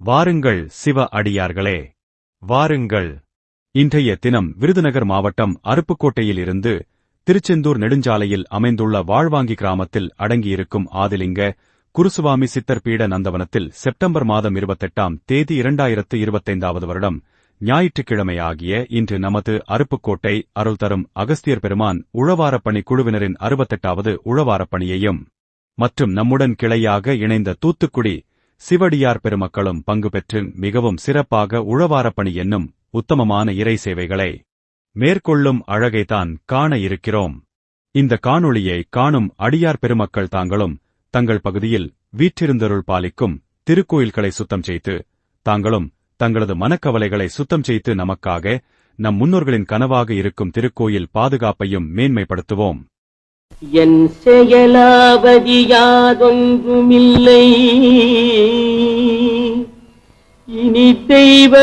வாருங்கள் சிவ அடியார்களே, வாருங்கள். இன்றைய தினம் விருதுநகர் மாவட்டம் அருப்புக்கோட்டையில் இருந்து திருச்செந்தூர் நெடுஞ்சாலையில் அமைந்துள்ள வாழ்வாங்கி கிராமத்தில் அடங்கியிருக்கும் ஆதிலிங்க குருசுவாமி சித்தர் பீட நந்தவனத்தில் செப்டம்பர் மாதம் 28ஆம் தேதி 2025 வருடம் ஞாயிற்றுக்கிழமை ஆகிய இன்று நமது அருப்புக்கோட்டை அருள் தரும் அகஸ்தியர் பெருமான் உழவாரப்பணி குழுவினரின் 68வது உழவாரப்பணியையும் மற்றும் நம்முடன் கிளையாக இணைந்த தூத்துக்குடி சிவடியார் பெருமக்களும் பங்கு பெற்று மிகவும் சிறப்பாக உழவாரப்பணி என்னும் உத்தமமான இறை சேவைகளை மேற்கொள்ளும் அழகைத்தான் காண இருக்கிறோம். இந்த காணொளியை காணும் அடியார் பெருமக்கள் தாங்களும் தங்கள் பகுதியில் வீற்றிருந்தருள் பாலிக்கும் திருக்கோயில்களை சுத்தம் செய்து தாங்களும் தங்களது மனக்கவலைகளை சுத்தம் செய்து நமக்காக நம் முன்னோர்களின் கனவாக இருக்கும் திருக்கோயில் பாதுகாப்பையும் மேன்மைப்படுத்துவோம். என் செயலாவதி யாதொன்றுமில்லை இனி தெய்வ